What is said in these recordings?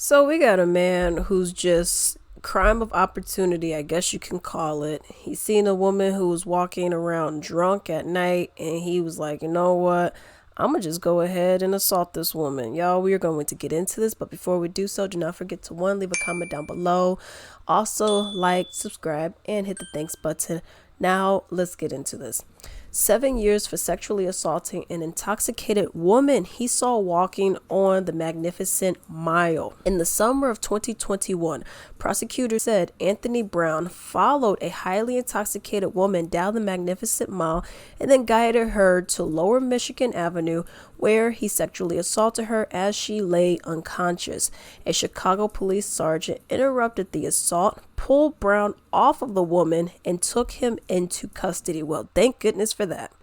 So we got a man who's just crime of opportunity, I guess you can call it. He seen a woman who was walking around drunk at night and he was like, you know what? I'm gonna just go ahead and assault this woman. Y'all, we are going to get into this, but before we do so, do not forget to leave a comment down below. Also, like, subscribe, and hit the thanks button. Now, let's get into this. 7 years for sexually assaulting an intoxicated woman he saw walking on the Magnificent Mile. In the summer of 2021, prosecutors said Anthony Brown followed a highly intoxicated woman down the Magnificent Mile and then guided her to Lower Michigan Avenue, where he sexually assaulted her as she lay unconscious. A Chicago police sergeant interrupted the assault, pulled Brown off of the woman, and took him into custody. Well, thank goodness for that.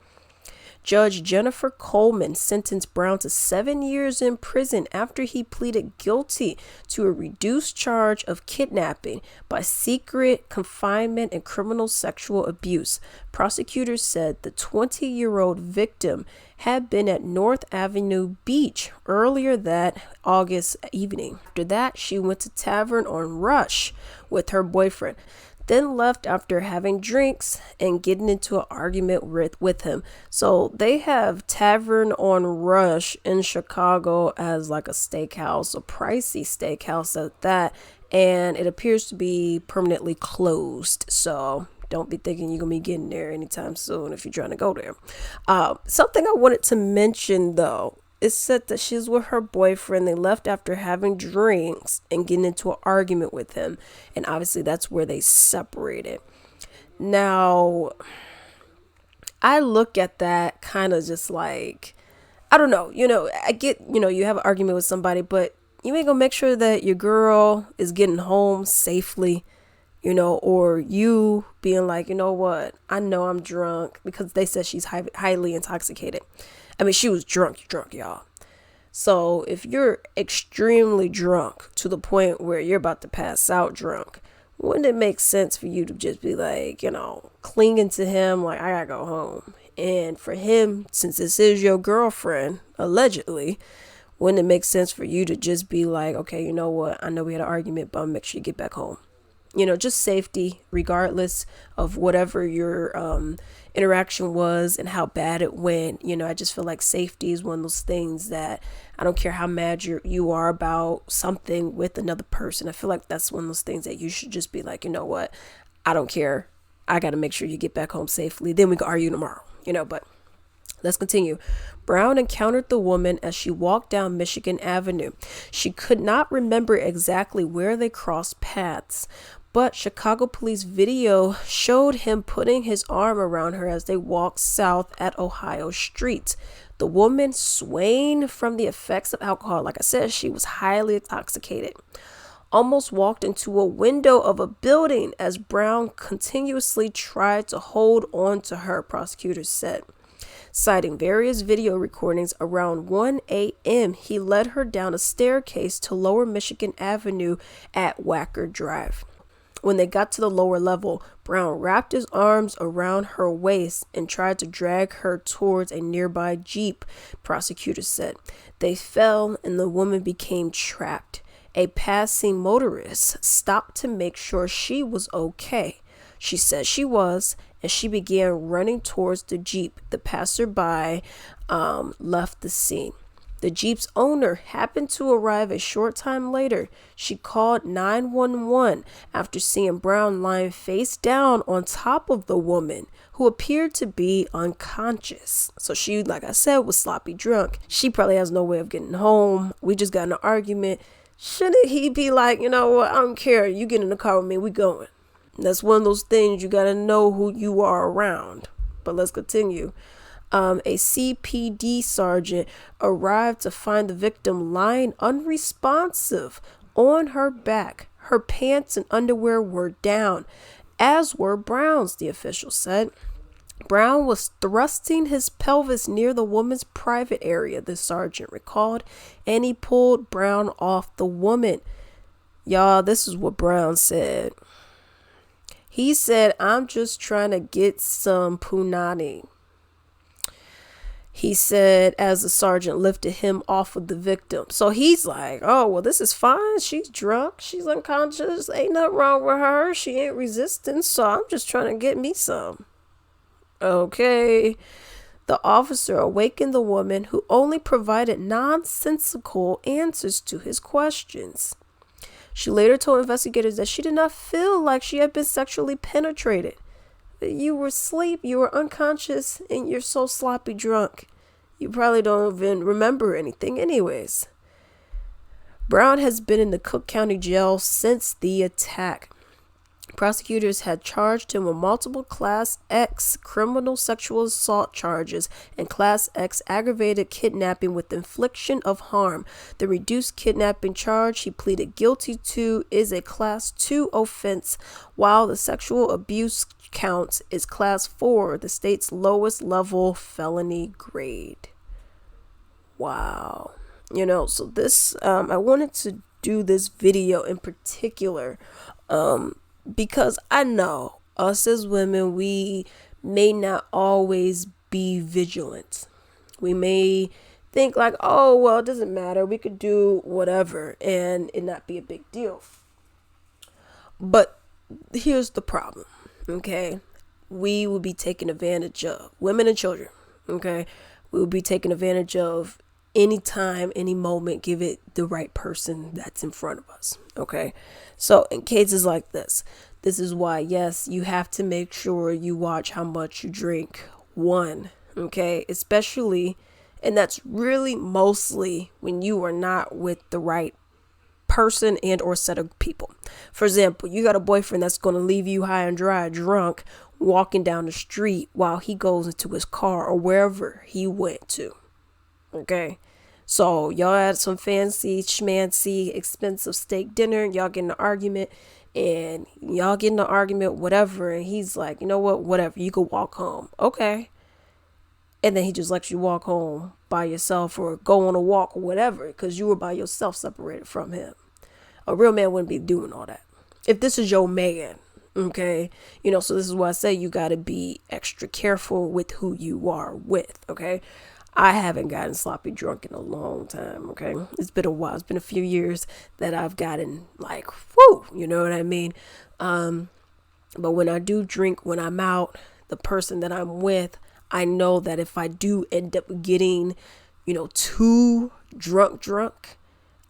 Judge Jennifer Coleman sentenced Brown to 7 years in prison after he pleaded guilty to a reduced charge of kidnapping by secret confinement and criminal sexual abuse. Prosecutors said the 20-year-old victim had been at North Avenue Beach earlier that August evening. After that, she went to Tavern on Rush with her boyfriend, then left after having drinks and getting into an argument with him. So they have Tavern on Rush in Chicago as like a steakhouse, a pricey steakhouse at that, and it appears to be permanently closed. So don't be thinking you're going to be getting there anytime soon if you're trying to go there. Something I wanted to mention, though, it said that she's with her boyfriend. They left after having drinks and getting into an argument with him. And obviously that's where they separated. Now, I look at that kind of just like, I don't know. I get, you have an argument with somebody, but you ain't gonna make sure that your girl is getting home safely, or you being like, you know what? I know I'm drunk, because they said she's highly intoxicated. I mean, she was drunk, y'all. So if you're extremely drunk to the point where you're about to pass out drunk, wouldn't it make sense for you to just be like, clinging to him like, I gotta go home? And for him, since this is your girlfriend, allegedly, wouldn't it make sense for you to just be like, okay, you know what? I know we had an argument, but I'll make sure you get back home. Just safety, regardless of whatever your interaction was and how bad it went. I just feel like safety is one of those things that I don't care how mad you are about something with another person. I feel like that's one of those things that you should just be like, you know what? I don't care. I got to make sure you get back home safely. Then we can argue tomorrow, but let's continue. Brown encountered the woman as she walked down Michigan Avenue. She could not remember exactly where they crossed paths, but Chicago police video showed him putting his arm around her as they walked south at Ohio Street. The woman, swaying from the effects of alcohol, like I said, she was highly intoxicated, almost walked into a window of a building as Brown continuously tried to hold on to her, prosecutors said. Citing various video recordings, around 1 a.m., he led her down a staircase to Lower Michigan Avenue at Wacker Drive. When they got to the lower level, Brown wrapped his arms around her waist and tried to drag her towards a nearby Jeep, prosecutors said. They fell and the woman became trapped. A passing motorist stopped to make sure she was okay. She said she was, and she began running towards the Jeep. The passerby left the scene. The Jeep's owner happened to arrive a short time later. She called 911 after seeing Brown lying face down on top of the woman, who appeared to be unconscious. So she, like I said, was sloppy drunk. She probably has no way of getting home. We just got in an argument. Shouldn't he be like, you know what, I don't care. You get in the car with me, we going. That's one of those things you got to know who you are around. But let's continue. A CPD sergeant arrived to find the victim lying unresponsive on her back. Her pants and underwear were down, as were Brown's, the official said. Brown was thrusting his pelvis near the woman's private area, the sergeant recalled, and he pulled Brown off the woman. Y'all, this is what Brown said. He said, I'm just trying to get some punani. He said as the sergeant lifted him off of the victim. So he's like, oh, well, this is fine. She's drunk. She's unconscious. Ain't nothing wrong with her. She ain't resisting. So I'm just trying to get me some. Okay. The officer awakened the woman, who only provided nonsensical answers to his questions. She later told investigators that she did not feel like she had been sexually penetrated. You were asleep, you were unconscious, and you're so sloppy drunk. You probably don't even remember anything anyways. Brown has been in the Cook County Jail since the attack. Prosecutors had charged him with multiple Class X criminal sexual assault charges and Class X aggravated kidnapping with infliction of harm. The reduced kidnapping charge he pleaded guilty to is a Class 2 offense, while the sexual abuse counts is Class 4, the state's lowest level felony grade. Wow. So this, I wanted to do this video in particular, because I know us as women, we may not always be vigilant. We may think like, oh, well, it doesn't matter. We could do whatever and it not be a big deal. But here's the problem, okay? We will be taken advantage of, women and children, okay? We will be taken advantage of anytime, any moment, give it the right person that's in front of us, okay? So in cases like this is why, yes, you have to make sure you watch how much you drink, one, okay? Especially, and that's really mostly when you are not with the right person and or set of people. For example, you got a boyfriend that's going to leave you high and dry, drunk, walking down the street while he goes into his car or wherever he went to. Okay, so y'all had some fancy, schmancy, expensive steak dinner. Y'all get in an argument, whatever. And he's like, you know what, whatever, you can walk home. Okay. And then he just lets you walk home by yourself or go on a walk or whatever, because you were by yourself separated from him. A real man wouldn't be doing all that. If this is your man, okay, so this is why I say you got to be extra careful with who you are with, okay? I haven't gotten sloppy drunk in a long time, okay? It's been a while. It's been a few years that I've gotten like, whoo, you know what I mean? But when I do drink, when I'm out, the person that I'm with, I know that if I do end up getting, too drunk,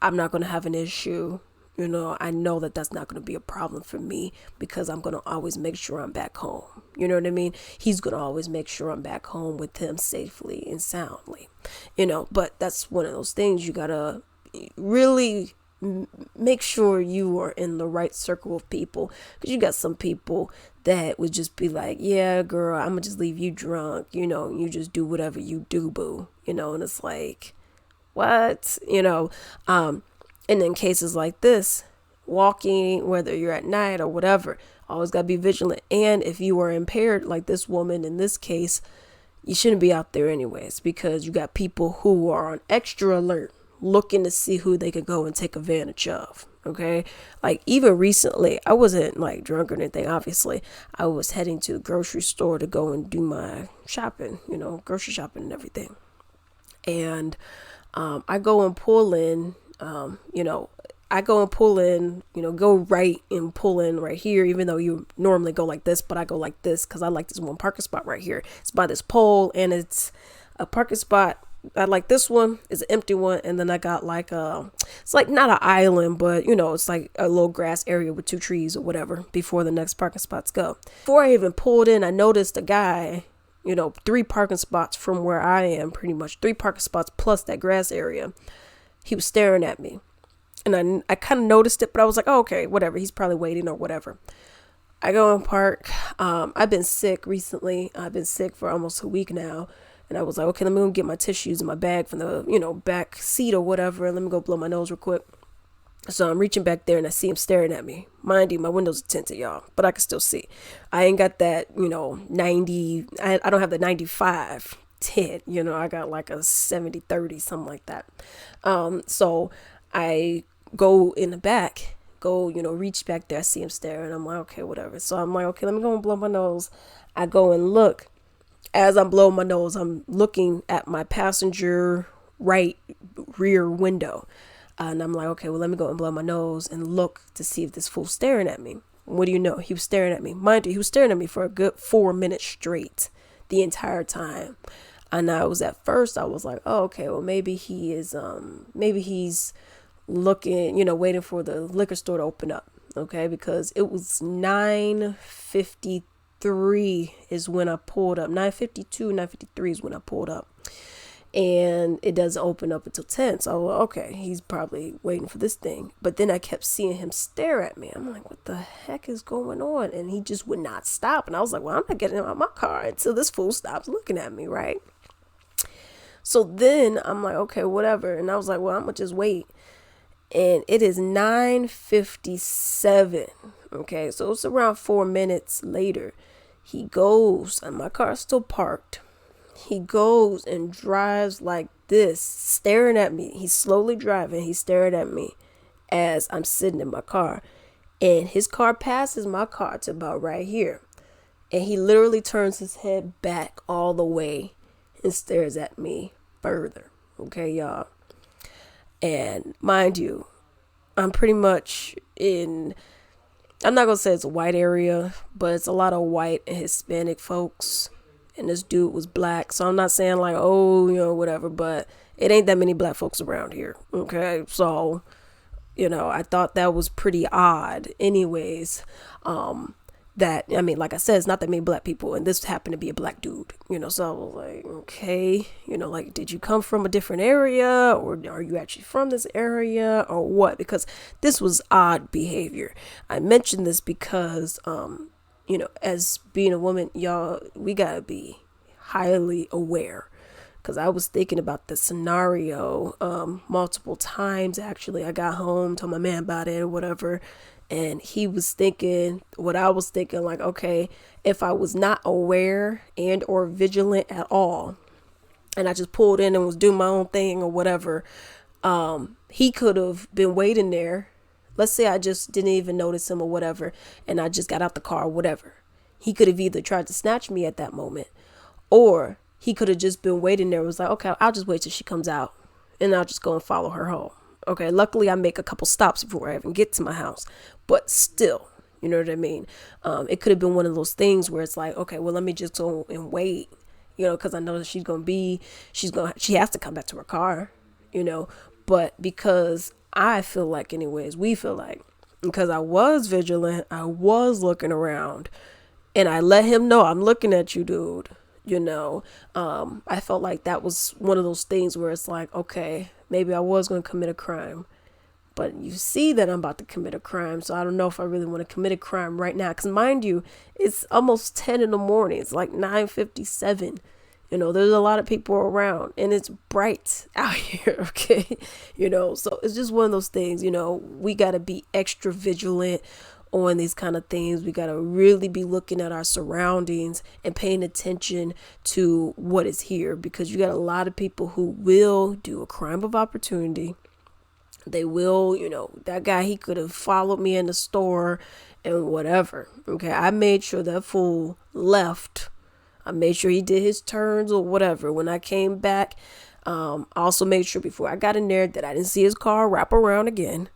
I'm not going to have an issue. I know that that's not going to be a problem for me because I'm going to always make sure I'm back home. You know what I mean? He's going to always make sure I'm back home with him safely and soundly, but that's one of those things you got to really make sure you are in the right circle of people, because you got some people that would just be like, yeah, girl, I'm gonna just leave you drunk, you just do whatever you do, boo, and it's like, what, and in cases like this, walking, whether you're at night or whatever, always gotta be vigilant. And if you are impaired like this woman in this case, you shouldn't be out there anyways, because you got people who are on extra alert, looking to see who they could go and take advantage of. Okay, like even recently, I wasn't like drunk or anything. Obviously, I was heading to the grocery store to go and do my shopping, grocery shopping and everything. And I go and pull in, go right and pull in right here, even though you normally go like this, but I go like this because I like this one parking spot right here. It's by this pole and it's a parking spot. I like this one is an empty one, and then I got like it's like not an island, but it's like a little grass area with 2 trees or whatever before the next parking spots go. Before I even pulled in, I noticed a guy, 3 parking spots from where I am, pretty much 3 parking spots plus that grass area. He was staring at me, and I kind of noticed it, but I was like, oh, okay, whatever. He's probably waiting or whatever. I go and park. I've been sick recently. I've been sick for almost a week now. And I was like, okay, let me go get my tissues in my bag from the, back seat or whatever. Let me go blow my nose real quick. So I'm reaching back there and I see him staring at me. Mind you, my windows are tinted, y'all, but I can still see. I ain't got that, 90. I don't have the 95 tint, I got like a 70-30, something like that. So I go in the back, reach back there. I see him staring. I'm like, okay, whatever. So I'm like, okay, let me go and blow my nose. I go and look. As I'm blowing my nose, I'm looking at my passenger right rear window. And I'm like, okay, well, let me go and blow my nose and look to see if this fool's staring at me. What do you know? He was staring at me. Mind you, he was staring at me for a good 4 minutes straight the entire time. And I was at first, I was like, oh, okay, well, maybe he's looking, waiting for the liquor store to open up. Okay, because it was 9:53 is when I pulled up. 9:52, 9:53 is when I pulled up. And it doesn't open up until 10. So, well, okay, he's probably waiting for this thing. But then I kept seeing him stare at me. I'm like, what the heck is going on? And he just would not stop. And I was like, well, I'm not getting out of my car until this fool stops looking at me, right? So then I'm like, okay, whatever. And I was like, well, I'm going to just wait. And it is 9:57. Okay, so it's around 4 minutes later. He goes, and my car's still parked. He goes and drives like this, staring at me. He's slowly driving. He's staring at me as I'm sitting in my car. And his car passes my car to about right here. And he literally turns his head back all the way and stares at me further. Okay, y'all. And mind you, I'm pretty much I'm not going to say it's a white area, but it's a lot of white and Hispanic folks. And this dude was black. So I'm not saying like, oh, whatever, but it ain't that many black folks around here. Okay. So, I thought that was pretty odd anyways. Like I said, it's not that many black people, and this happened to be a black dude, so I was like, okay, like, did you come from a different area, or are you actually from this area, or what? Because this was odd behavior. I mentioned this because, as being a woman, y'all, we gotta be highly aware. Because I was thinking about the scenario multiple times. Actually, I got home, told my man about it or whatever. And he was thinking what I was thinking, like, okay, if I was not aware and or vigilant at all, and I just pulled in and was doing my own thing or whatever, he could have been waiting there. Let's say I just didn't even notice him or whatever, and I just got out the car or whatever. He could have either tried to snatch me at that moment, or he could have just been waiting there. It was like, okay, I'll just wait till she comes out, and I'll just go and follow her home. Okay, luckily I make a couple stops before I even get to my house, but still, you know what I mean? It could have been one of those things where it's like, okay, well, let me just go and wait, because I know that she has to come back to her car, but because I feel like we feel like, because I was vigilant, I was looking around, and I let him know, I'm looking at you, dude, I felt like that was one of those things where it's like, okay, maybe I was going to commit a crime, but you see that I'm about to commit a crime. So I don't know if I really want to commit a crime right now. Because mind you, it's almost 10 in the morning. It's like 9:57. There's a lot of people around and it's bright out here. Okay. So it's just one of those things, we got to be extra vigilant on these kind of things. We got to really be looking at our surroundings and paying attention to what is here, because you got a lot of people who will do a crime of opportunity. They will, that guy, he could have followed me in the store and whatever. Okay. I made sure that fool left. I made sure he did his turns or whatever. When I came back, I also made sure before I got in there that I didn't see his car wrap around again.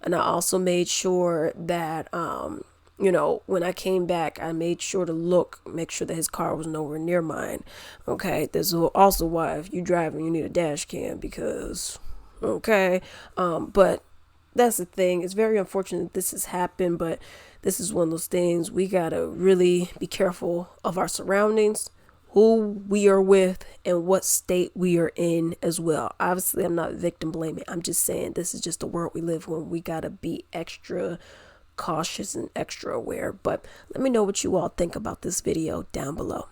And I also made sure that, when I came back, I made sure to make sure that his car was nowhere near mine. Okay. This is also why if you're driving, you need a dash cam because, okay. But that's the thing. It's very unfortunate that this has happened, but this is one of those things. We got to really be careful of our surroundings, who we are with, and what state we are in as well. Obviously, I'm not victim blaming. I'm just saying this is just the world we live in. We got to be extra cautious and extra aware. But let me know what you all think about this video down below.